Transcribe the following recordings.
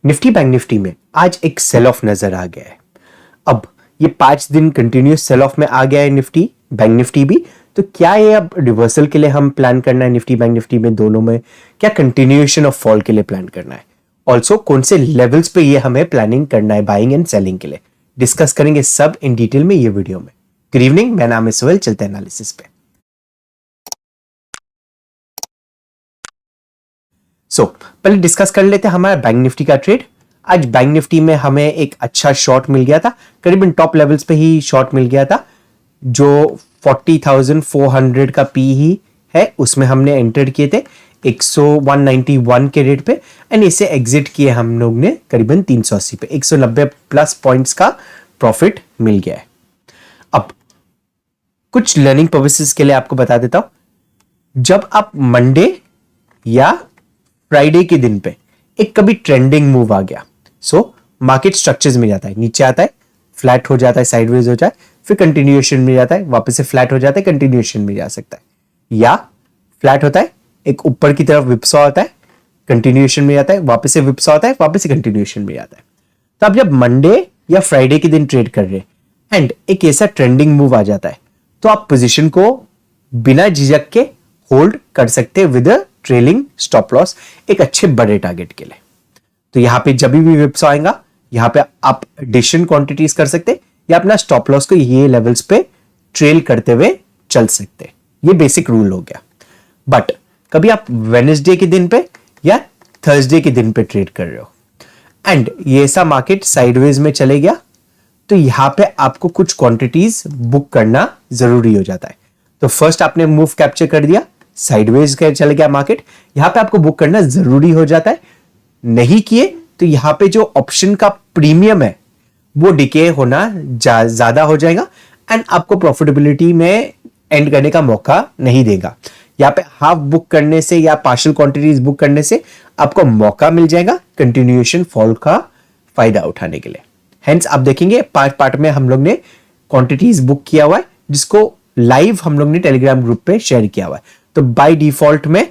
Nifty bank Nifty में आज एक सेल ऑफ नजर आ गया है। अब ये 5 दिन कंटिन्यूस सेल ऑफ में आ गया है निफ्टी बैंक निफ्टी भी। तो क्या ये अब रिवर्सल के लिए हम प्लान करना है निफ्टी बैंक निफ्टी में दोनों में, क्या कंटिन्यूएशन ऑफ फॉल के लिए प्लान करना है, ऑल्सो कौन से लेवल्स पे ये हमें प्लानिंग करना है बाइंग एंड सेलिंग के लिए, डिस्कस करेंगे सब इन डिटेल में ये वीडियो में। गुड इवनिंग, मेरा नाम है सोहेल, चलते हैं एनालिसिस पे। पहले डिस्कस कर लेते हैं हमारा बैंक निफ्टी का ट्रेड। आज बैंक निफ्टी में हमें एक अच्छा शॉर्ट मिल गया था, करीबन टॉप लेवल्स पे ही शॉर्ट मिल गया था, जो 40,400 का पी ही है, उसमें हमने एंटर किए थे 191 के रेट पे एंड इसे एग्जिट किए हम लोग ने करीबन 380 पे, 190 प्लस पॉइंट्स का प्रॉफिट मिल गया है। अब कुछ लर्निंग पर्पसेस के लिए आपको बता देता हूं, जब आप मंडे या फ्राइडे के दिन पे एक कभी ट्रेंडिंग मूव आ गया, मार्केट स्ट्रक्चर्स में जाता है, नीचे आता है, फ्लैट हो जाता है, साइडवेज हो जाए, फिर कंटिन्यूएशन में जाता है, वापस से फ्लैट हो जाता है, कंटिन्यूएशन में जा सकता है, या फ्लैट होता है, एक ऊपर की तरफ विपसॉ आता है, कंटिन्यूएशन में जाता है, वापस से विपसॉ आता है, वापस से कंटिन्यूएशन में जाता है। तो आप जब मंडे या फ्राइडे के दिन ट्रेड कर रहे हैं एंड एक ऐसा ट्रेंडिंग मूव आ जाता है, तो आप पोजीशन को बिना झिझक के होल्ड कर सकते हैं विद ट्रेलिंग स्टॉप लॉस एक अच्छे बड़े टारगेट के लिए। तो यहां पे जब भी विपसॉ आएगा, यहां पे आप एडिशन क्वांटिटीज कर सकते हैं या अपना स्टॉप लॉस को ये लेवल्स पे ट्रेल करते हुए चल सकते हैं। ये बेसिक रूल हो गया। बट कभी आप वेडनेसडे के दिन पे या थर्सडे के दिन पे ट्रेड कर रहे हो एंड ये ऐसा मार्केट साइडवेज में चले गया, तो यहां पे आपको कुछ क्वांटिटीज बुक करना जरूरी हो जाता है। तो फर्स्ट आपने मूव कैप्चर कर दिया, साइडवेज का चल गया मार्केट, यहां पे आपको बुक करना जरूरी हो जाता है। नहीं किए तो यहां पे जो ऑप्शन का प्रीमियम है वो डिके होना ज्यादा हो जाएगा एंड आपको प्रॉफिटेबिलिटी में एंड करने का मौका नहीं देगा। यहां पे हाफ बुक करने से या पार्शियल क्वांटिटीज बुक करने से आपको मौका मिल जाएगा कंटिन्यूएशन फॉल का फायदा उठाने के लिए। हेंस आप देखेंगे पार्ट में हम लोग ने क्वांटिटीज बुक किया हुआ है, जिसको लाइव हम लोग ने टेलीग्राम ग्रुप पे शेयर किया हुआ है। तो बाय डिफॉल्ट में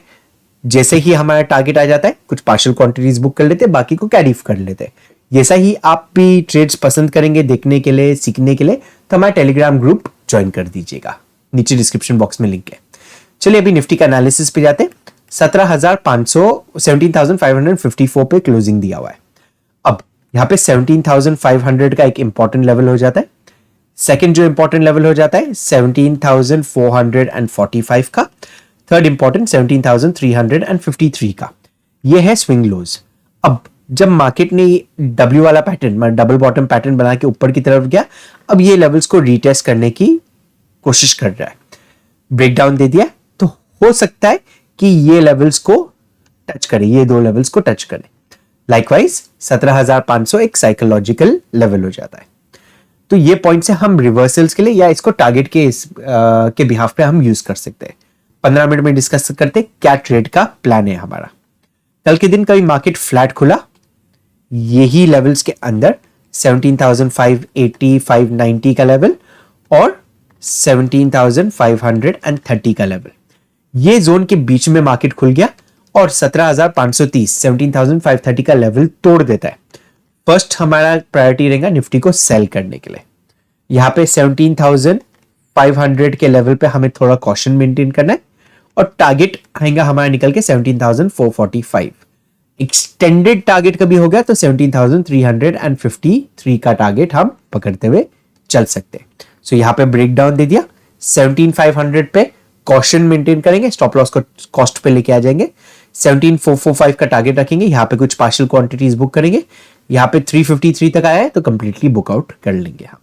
जैसे ही हमारा टारगेट आ जाता है, कुछ पार्शियल क्वांटिटीज बुक कर लेते हैं, बाकी को कैरी कर लेते हैं। जैसा ही आप भी ट्रेड्स पसंद करेंगे देखने के लिए, सीखने के लिए, तो हमारा टेलीग्राम ग्रुप ज्वाइन कर दीजिएगा, नीचे डिस्क्रिप्शन बॉक्स में लिंक है। चलिए अभी निफ्टी का एनालिसिस पे जाते हैं। 17,554 पे क्लोजिंग दिया हुआ है। अब यहां पे 17,500 का एक इंपॉर्टेंट लेवल हो जाता है। सेकंड जो इंपॉर्टेंट लेवल हो जाता है 17,445 का। थर्ड इंपॉर्टेंट 17,353 का। ये है स्विंग लोज। अब जब मार्केट ने डब्ल्यू वाला पैटर्न, डबल बॉटम पैटर्न बना के ऊपर की तरफ गया, अब ये लेवल्स को रीटेस्ट करने की कोशिश कर रहा है। ब्रेकडाउन दे दिया, तो हो सकता है कि ये लेवल्स को टच करे, ये दो लेवल्स को टच करे। लाइकवाइज 17,500 एक साइकोलॉजिकल लेवल हो जाता है। तो ये पॉइंट से हम रिवर्सल्स के लिए या इसको टारगेट के बिहाफ पे हम यूज कर सकते हैं। 15 मिनट में डिस्कस करते हैं क्या ट्रेड का प्लान है हमारा। कल के दिन कभी मार्केट फ्लैट खुला, यही लेवल्स के अंदर 17,580, 590 का लेवल और 17,530 का लेवल, ये जोन के बीच में मार्केट खुल गया और 17,530, 17,530 का लेवल तोड़ देता है। फर्स्ट हमारा प्रायोरिटी रहेगा निफ्टी को सेल करने के लिए। यहां पे 17,500 के लेवल पे हमें थोड़ा कॉशन मेंटेन करना है और टारगेट आएगा हमारा निकल के 17,445। एक्सटेंडेड टारगेट कभी हो गया तो 17,353 का टारगेट हम पकड़ते हुए चल सकते हैं। सो यहां पे ब्रेकडाउन दे दिया, 17,500 पे कॉशन मेंटेन करेंगे, स्टॉप लॉस को कॉस्ट पे लेके आ जाएंगे, 17,445 का टारगेट रखेंगे, यहां पे कुछ पार्शियल क्वांटिटीज बुक करेंगे, यहां पे 353 तक आया है तो कंप्लीटली बुक आउट कर लेंगे हम।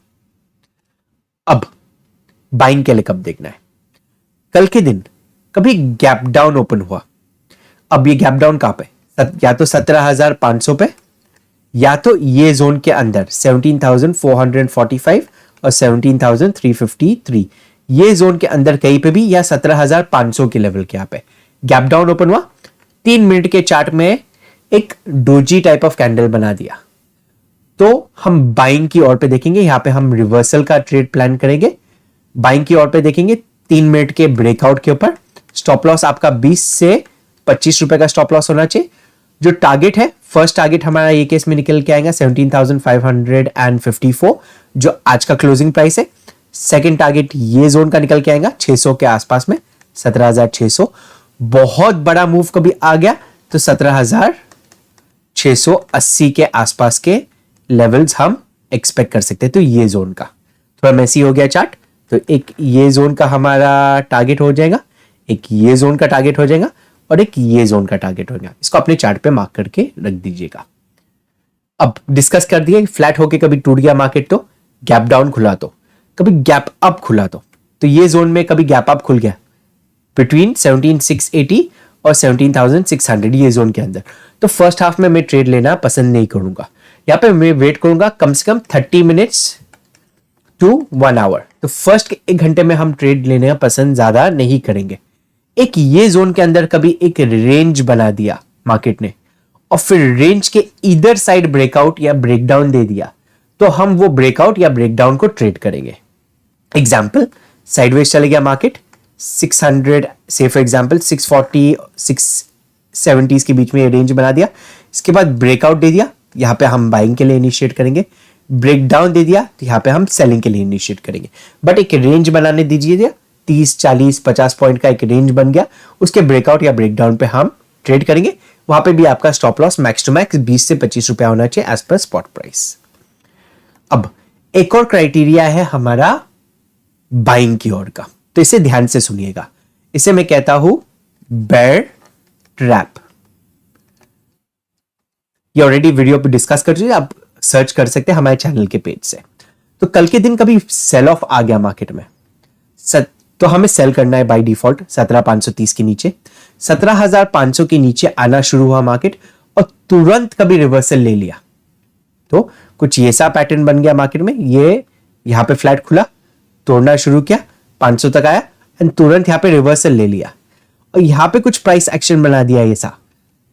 अब बाइंग के लिए कब देखना है? कल के दिन कभी गैप डाउन ओपन हुआ, अब ये गैप डाउन कहां पे, या तो 17,500 पे या तो ये जोन के अंदर 17,445 और 17,353, ये जोन के अंदर कहीं पे भी, या 17,500 के लेवल के यहां पे गैप डाउन ओपन हुआ, 3 मिनट के चार्ट में एक डोजी टाइप ऑफ कैंडल बना दिया, तो हम बाइंग की ओर पे देखेंगे। यहां पे हम रिवर्सल का ट्रेड प्लान करेंगे, बाइंग की ओर पे देखेंगे 3 मिनट के ब्रेकआउट के ऊपर। स्टॉप लॉस आपका 20 से 25 रुपए का स्टॉप लॉस होना चाहिए। जो टारगेट है फर्स्ट टारगेट हमारा ये केस में निकल के आएगा 17,554 जो आज का क्लोजिंग प्राइस है। सेकंड टारगेट ये जोन का निकल के आएगा 600 के आसपास में 17,600। बहुत बड़ा मूव कभी आ गया तो 17,680 के आसपास के लेवल्स हम एक्सपेक्ट कर सकते हैं। तो ये जोन का थोड़ा मैसी हो गया चार्ट, तो एक ये जोन का हमारा टारगेट हो जाएगा, एक ये जोन का टारगेट हो जाएगा और एक ये जोन का टारगेट हो जाएगा। इसको अपने चार्ट पे मार्क करके रख दीजिएगा। अब डिस्कस कर दिया फ्लैट होके कभी टूट गया मार्केट तो गैप डाउन खुला तो कभी गैप अप खुला तो ये जोन में कभी गैप अप खुल गया बिटवीन 17,680 और 17,600 ये जोन के अंदर, तो फर्स्ट हाफ में मैं ट्रेड लेना पसंद नहीं करूंगा। यहाँ पे मैं वेट करूंगा कम से कम 30 मिनट्स टू 1 आवर। तो फर्स्ट के 1 घंटे में हम ट्रेड लेने का पसंद ज्यादा नहीं करेंगे। एक ये जोन के अंदर कभी एक रेंज बना दिया मार्केट ने और फिर रेंज के इधर साइड ब्रेकआउट या ब्रेकडाउन दे दिया तो हम वो ब्रेकआउट या ब्रेकडाउन को ट्रेड करेंगे। एग्जाम्पल, साइडवेज चले गया मार्केट 600 से फॉर एग्जाम्पल 640 670 के बीच में रेंज बना दिया, इसके बाद ब्रेकआउट दे दिया, यहाँ पे हम बाइंग के लिए इनिशिएट करेंगे। ब्रेकडाउन दे दिया तो यहाँ पे हम सेलिंग के लिए इनिशिएट करेंगे। बट एक रेंज बनाने दीजिए, 30 40 50 पॉइंट का एक रेंज बन गया, उसके ब्रेकआउट या ब्रेकडाउन पे हम ट्रेड करेंगे। वहां पे भी आपका stop loss max to max 20 से 25 रुपया होना चाहिए एज पर स्पॉट प्राइस। अब एक और क्राइटेरिया है हमारा बाइंग की ओर का, तो इसे ध्यान से सुनिएगा। इसे मैं कहता हूं बेयर ट्रैप। ये ऑलरेडी वीडियो पे डिस्कस कर चुके, आप सर्च कर सकते हैं हमारे चैनल के पेज से। तो कल के दिन कभी सेल ऑफ आ गया मार्केट में तो हमें सेल करना है बाय डिफॉल्ट 17,530 के नीचे। 17,500 के नीचे आना शुरू हुआ मार्केट और तुरंत कभी रिवर्सल ले लिया तो कुछ ऐसा पैटर्न बन गया मार्केट में। ये यहां पे फ्लैट खुला, तोड़ना शुरू किया, 500 तक आया एंड तुरंत यहां पे रिवर्सल ले लिया और यहां पे कुछ प्राइस एक्शन बना दिया ऐसा,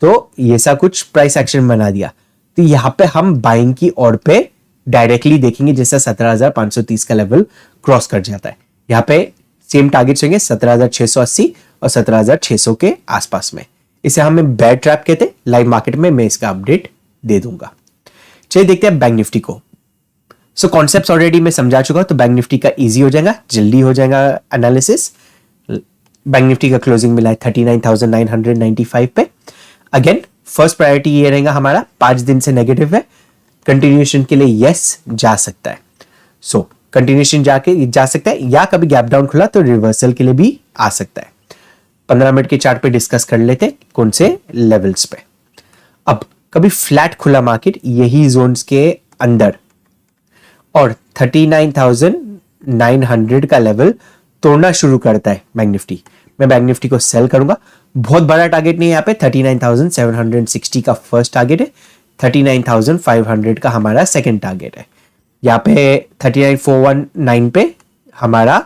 तो ऐसा कुछ प्राइस एक्शन बना दिया तो यहां पे हम बाइंग की ओर पे डायरेक्टली देखेंगे जैसा 17,530 का लेवल क्रॉस कर जाता है। यहाँ पे सेम टारगेट्स होंगे 17,680 और 17,600 के आसपास में। इसे हमें बेयर ट्रैप कहते हैं। लाइव मार्केट में मैं इसका अपडेट दे दूंगा। चलिए देखते हैं बैंक निफ्टी को। सो कॉन्सेप्ट्स ऑलरेडी मैं समझा चुका हूं, तो बैंक निफ्टी का इजी हो जाएगा, जल्दी हो जाएगा एनालिसिस। बैंक निफ्टी का क्लोजिंग मिला है 39,995 पे। अगेन फर्स्ट प्रायोरिटी ये रहेगा हमारा, 5 दिन से नेगेटिव है, कंटिन्यूएशन के लिए यस जा सकता है। सो कंटिन्यूएशन जा सकता है या कभी गैप डाउन खुला तो रिवर्सल के लिए भी आ सकता है। 15 मिनट के चार्ट पे डिस्कस कर लेते हैं कौन से लेवल्स पे। अब कभी फ्लैट खुला मार्केट यही जोन्स के अंदर और 39,900 का लेवल तोड़ना शुरू करता है बैंक निफ्टी, मैं बैंक निफ्टी को सेल करूंगा। बहुत बड़ा टारगेट नहीं है यहाँ पे, 39,760 का फर्स्ट टारगेट है, 39,500 का हमारा सेकंड टारगेट है। यहाँ पे 39,419 पे हमारा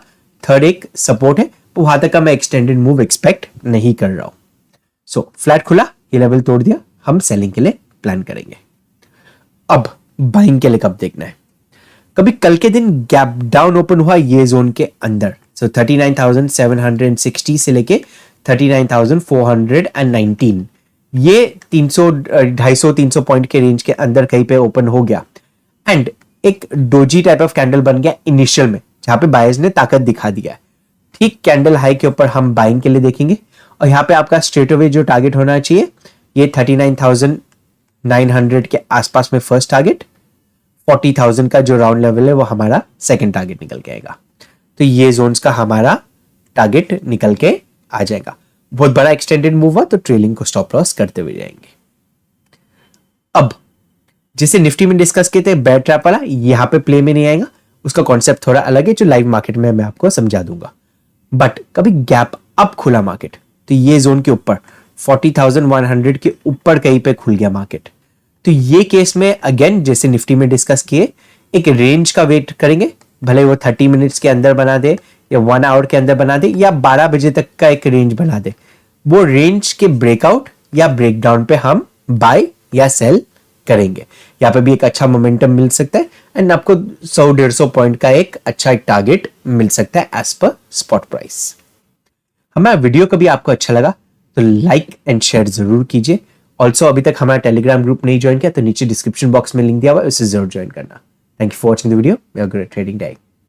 थर्ड एक सपोर्ट है, वहां तक का मैं एक्सटेंडेड मूव एक्सपेक्ट नहीं कर रहा हूं। सो फ्लैट खुला, ये लेवल तोड़ दिया, हम सेलिंग के लिए प्लान करेंगे। अब बाइंग के लिए कब देखना है, कभी कल के दिन गैप डाउन ओपन हुआ ये जोन के अंदर, सो 39,760 से लेके 39,419, ये 250-300 पॉइंट के रेंज के अंदर कहीं पे ओपन हो गया एंड एक डोजी टाइप ऑफ कैंडल बन गया इनिशियल में, जहां पे बायर्स ने ताकत दिखा दिया है। ठीक कैंडल हाई के ऊपर हम बाइंग के लिए देखेंगे और यहाँ पे आपका स्ट्रेट अवे जो टारगेट होना चाहिए ये 39,900 के आसपास में फर्स्ट टारगेट, 40,000 का जो राउंड लेवल है वो हमारा सेकंड टारगेट निकल के आएगा। तो ये जोन्स का हमारा टारगेट निकल के आ जाएगा। बहुत बड़ा एक्सटेंडेड मूव हुआ तो ट्रेलिंग को स्टॉप लॉस करते हुए जाएंगे। अब जिसे निफ्टी में डिस्कस किए थे बेयर ट्रैप वाला, यहां पे प्ले में नहीं आएगा, उसका कॉन्सेप्ट थोड़ा अलग है जो लाइव मार्केट में मैं आपको समझा दूंगा। बट कभी गैप अप खुला मार्केट तो ये जोन के ऊपर 40,100 के ऊपर कहीं पे खुल गया मार्केट, तो ये केस में अगेन जैसे निफ्टी में डिस्कस किए एक रेंज का वेट करेंगे, भले वो 30 मिनट्स के अंदर बना दे या 1 आवर के अंदर बना दे या 12 बजे तक का एक रेंज बना दे, वो रेंज के ब्रेकआउट या ब्रेकडाउन पे हम बाय या सेल करेंगे। यहाँ पे भी एक अच्छा मोमेंटम मिल सकता है एंड आपको 100-150 पॉइंट का एक टारगेट मिल सकता है एज पर स्पॉट प्राइस। हमारा वीडियो कभी आपको अच्छा लगा तो लाइक एंड शेयर जरूर कीजिए ऑल्सो अभी तक हमारा टेलीग्राम ग्रुप नहीं ज्वाइन किया तो नीचे डिस्क्रिप्शन बॉक्स में लिंक दिया हुआ है, उसे जरूर ज्वाइन करना। Thank you for watching the video. Have a great trading day.